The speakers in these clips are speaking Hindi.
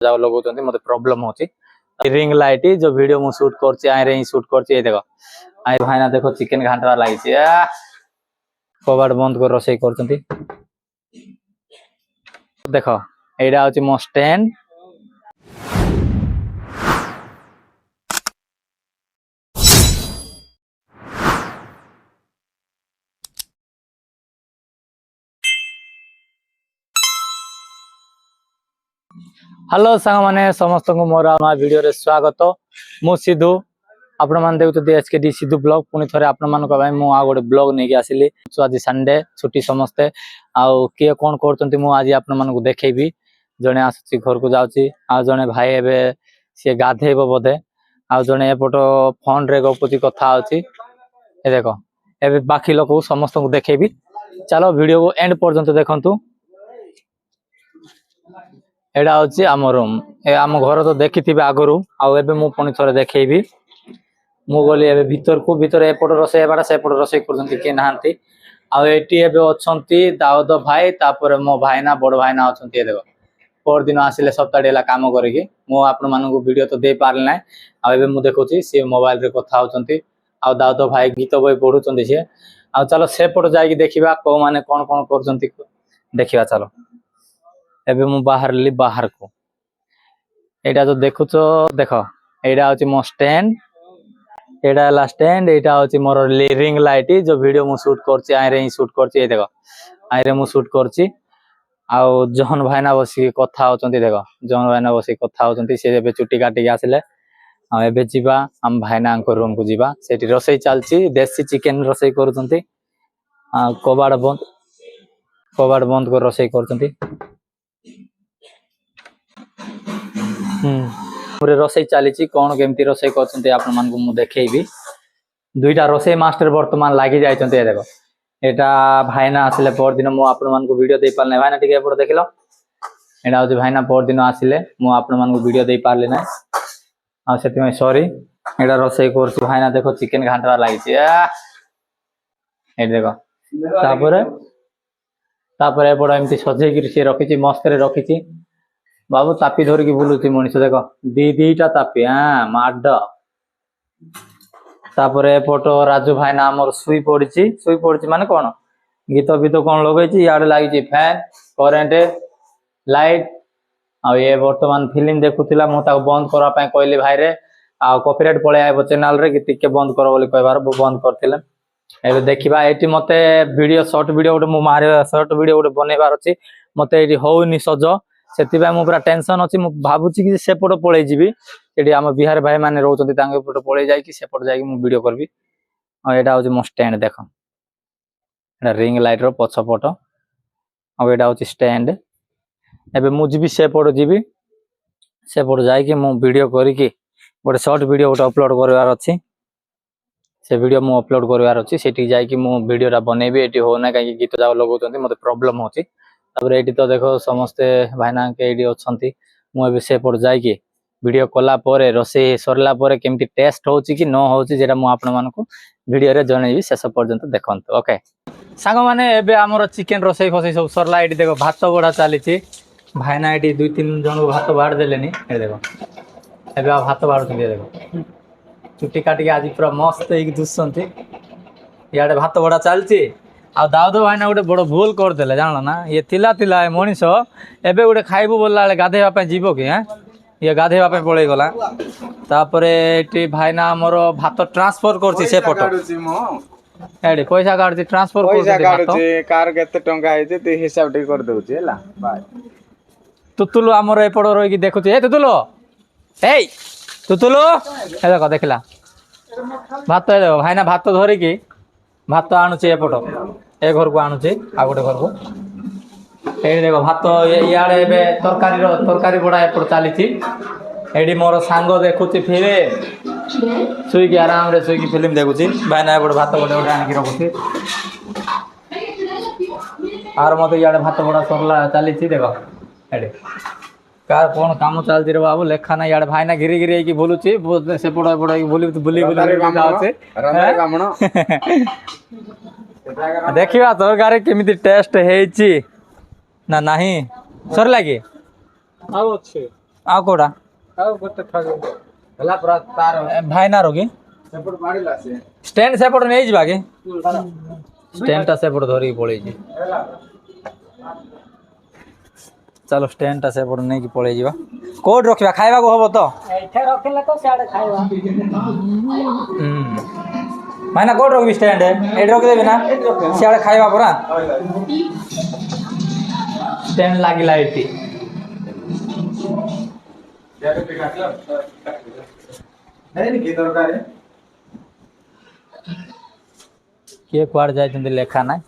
जाओ लगौଛନ୍ତି मते प्रॉब्लम होची रिंग लाइट जो वीडियो मु शूट करछि आइ रे शूट करछि ए देखो आइ भाईना देखो चिकन घांटरा लागिछि कबाड़ बंद कर रोसई करछंती देखो एडा होची मो स्टैंड हेलो सांग माने समस्त को मोर वीडियो रे स्वागत मु सिद्धू आपण मान देखुते एसकेडी सिद्धू ब्लॉग पुनी थरे आपण मान को भाई मु आ गोटे ब्लॉग नै आसिली सो आज संडे छुट्टी समस्ते आउ के कोन करतंती मु आज आपण मान को देखेबी जने आसुची घर को जाउची आ जने भाई एबे से गाधेबो बोधे आ जने एपटो फोन रे गपुची कथा होची ए देखो एबे बाकी लोक समस्त को देखेबी चलो वीडियो को एंड पर्यंत देखंतु एडा होची आम रूम ए आम घर तो देखिथिबे आगरु आउ एबे मु पुनी थरे देखेबी मु गली एबे भीतर एपट रसे एबाडा सेपट रसे करजंती के नाहंती आउ एटी एबे अछंती दाऊद भाई तापर मो भाईना बड़ भाईना अछंती ए देखो पर दिन आसिले सप्ताह डेला काम करिके मु आपण मानकु वीडियो तो दे पारले नै आउ एबे मु देखुची से मोबाइल रे कथा होचंती आउ दाऊद भाई गीत बई पढुचंती से आउ चलो सेपट जाई देखिबा को माने कोन कोन करजंती देखिबा चलो एबे मु बाहर ली बाहर को एटा जो देखुचो देखो एटा होची मो स्टैंड एटा ला स्टैंड एटा होची मोर रिंग लाइट जो वीडियो मु शूट करछि आइ रे शूट करछि ए देखो आइ रे मु शूट करछि आउ जहन भाईना बसी कथा होचंती देखो जहन भाईना बसी कथा होचंती से एबे चुटी काटी आसिले आ एबे जिबा हम भाईना अंक रूम को जिबा सेठी रसोई चलछि देसी चिकन रसोई करचंती आ कबाड़ बंद कर रसोई करचंती पूरे रोसई चली कौन केमती रोसई करछंती आपण मान को मु देखेबी दुईटा रोसई मास्टर वर्तमान लागि जायछंती देखो एटा भाईना आसिले पर दिन मु आपण मान को वीडियो दे पारले भाईना टिके एपड देखिलो एटा होची भाईना पर दिन आसिले मु आपण मान को वीडियो दे पारले नै आ सेति में सॉरी एटा रोसई करछि भाईना देखो चिकन घांटरा लागिछि ए देखो तापर एपड एमती सजै कि से रखिछि मस्त रे रखिछि बाबू तापी धर की बुलुची मनीष देखो दीटा तापी हाँ माड तापर एपटो राजू भाईना आमर सुई पड़ी माने कौन गीत बीत कौन लगे इे लगी फैन करेन्ट लाइट आ ये बर्तमान फिल्म देखुला मुझे बंद करने कहली भाई रे आ कॉपीराइट पलि आइब चैनल रे टिके बंद कर बोली कहबार बंद करथिले एबे देखिबा एटी मते वीडियो शॉर्ट वीडियो गोटे मु मारे शॉर्ट वीडियो गोटे बनैबार अछि मते एटी होउनी सज सेतिबा मु पूरा टेंशन अछि मु भाबुची कि सेपट पळै जिवि एटी हम बिहार भाई माने रहउचंती तांगे पट पळै जाय कि सेपट जाय कि मु वीडियो करबी आ एटा होची मो स्टैंड देखो एटा रिंग लाइट रो पछपट आ एटा होची स्टैंड एबे मु जिवि सेपट जाय कि मु वीडियो करी कि गोटे शॉर्ट वीडियो गोटे अपलोड करबार अछि से वीडियो मु अपलोड करबार अछि सेठी जाय कि मु वीडियोटा बनेबी एटी हो ना काई गीत जाव लगौचंती मते प्रॉब्लम होची तापर एटी तो देखो समस्ते भाईना के एटी अछंती मु एबे सेपट जाय कि वीडियो कला परे रोसे सरला परे केमती टेस्ट होची कि न होची जेटा मु आपण मान को वीडियो रे जणैबी शेष पर्यंत देखंतु ओके सांग माने एबे हमर चिकन रोसे फसे सब सरला एटी देखो भात बडा चालीची भाईना एटी 2-3 जण भात बाड़ देलेनी ए देखो एबे भात बाड़ुथि देखो चुटी काटी आज पूरा मस्त एक दुसंती याडे भात बडा चालची आ दाऊद भाईना गोटे बड़ भूल करदेले जान ना ये थिला मनीष एबे गोटे खाइबू बोलला गाधेवा पे जीवो कि हैं ये गाधेवा पे पळै गला तापरे एटी भाईना हमर भात ट्रांसफर करछि से पटो एडी पैसा काढछि ट्रांसफर करछि कार केते टंका आइते ते हिसाब टे कर दउछि हला बाय तुतुलु हमर एपड़ रहि कि देखुछि ए तुतुलु ए देखो देखला भात ए देखो भाईना भात धरि कि भात आणुछि एपट ए घर को आणुछि आ गोटे घर को ए देखो भात याडे एबे तरकारी बडा एपट चालीछि एडी मोर सांग देखुछि फिल्म सुई के आराम रे सुई की फिल्म देखुछि भाईना एपट भात गोटे गोटे आनि रखुछि आर मते याडे भात बडा सरला चालीछि देखो एडे कार कोन काम चलती रे बाबू लेखा ना यार भाईना गिरी गिरी की बोलुची से पड़ा पड़ा की बुली जाउछे देखिबा तरकारी केमिति टेस्ट हेछि ना नाही सर लागी आउ अच्छे ଆଉ କୋଉଟା ଆଉ ଗୋଟେ ଥରେ ହେଲା ପୁରା ତାର ଭାଇନାର କି ସେପଟ ମାଡ଼ିଲା ସେ ଷ୍ଟାଣ୍ଡ ସେପଟେ ନେଇଯିବା କି ଷ୍ଟାଣ୍ଡଟା ସେପଟେ ଧରିକି ପଳେଇଛି ଚାଲ ଷ୍ଟାଣ୍ଡଟା ସେପଟେ ନେଇକି ପଳେଇ ଯିବା କୋଉଠି ରଖିବା ଖାଇବାକୁ ହବ ତ ଏଇଠି ରଖିଲେ ତ ସିଆଡେ ଖାଇବା ଭାଇନା କୋଉଠି ରଖିବି ଷ୍ଟାଣ୍ଡ ଏଇଠି ରଖିଦେବି ନା ସିଆଡ଼େ ଖାଇବା ପରା ଷ୍ଟାଣ୍ଡ ଲାଗିଲା ଏଠି କି ଦରକାର କିଏ କୁଆଡ଼େ ଯାଇଛନ୍ତି ଲେଖା ନାହିଁ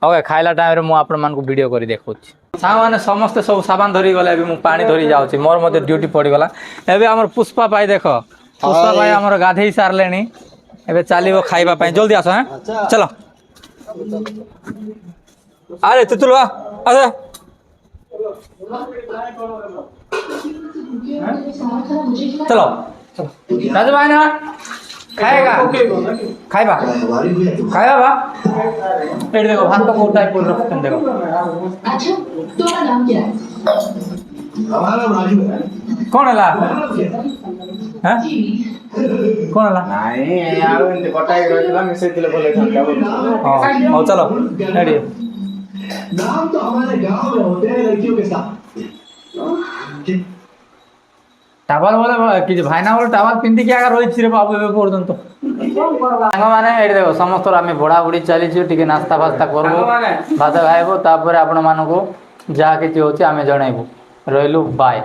ହଉ ଖାଇଲା ଟାଇମ୍ରେ ମୁଁ ଆପଣମାନଙ୍କୁ ଭିଡ଼ିଓ କରି ଦେଖାଉଛି ସାଙ୍ଗମାନେ ସମସ୍ତେ ସବୁ ସାବାନ ଧରିକି ଗଲେ ଏବେ ମୁଁ ପାଣି ଧରି ଯାଉଛି ମୋର ମଧ୍ୟ ଡ୍ୟୁଟି ପଡ଼ିଗଲା ଏବେ ଆମର ପୁଷ୍ପା ଭାଇ ଦେଖ ପୁଷ୍ପା ଭାଇ ଆମର ଗାଧେଇ ସାରିଲେଣି ଏବେ ଚାଲିବ ଖାଇବା ପାଇଁ ଜଲ୍ଦି ଆସ ହଁ ଚାଲ ଆରେ ତୁତୁଲ ଆସ चलो राजू भाई ना खाएगा खाएगा खाएगा बा पेड़ देखो भात का बहुत टाइप बोल रखते हैं देखो अच्छा तुम्हारा नाम क्या है हमारा नाम राजू है कौन है ला हैं कौन है ला ନାଇଁ ଆଉ ଏମିତି କଟା ହେଇକି ରହିଥିଲା ମିଶେଇଥିଲେ ଭଲ ହେଇଥାନ୍ତା हां चलो रेडी नाम तो हमारे गांव में होते हैं लड़कियों के साथ टावल बोले कि भाईना बोले टावल पिंधि के आगे रही रे बाबू ए पर्यंत साଙ୍ଗमाने एठी देखो समस्त आमे बड़ा बुड़ी चली टिके नास्ता फास्ता करबो भात खाइबो तापर आपण मानको जहा किछि होछि आमे जणाइबो रहिलु बाय।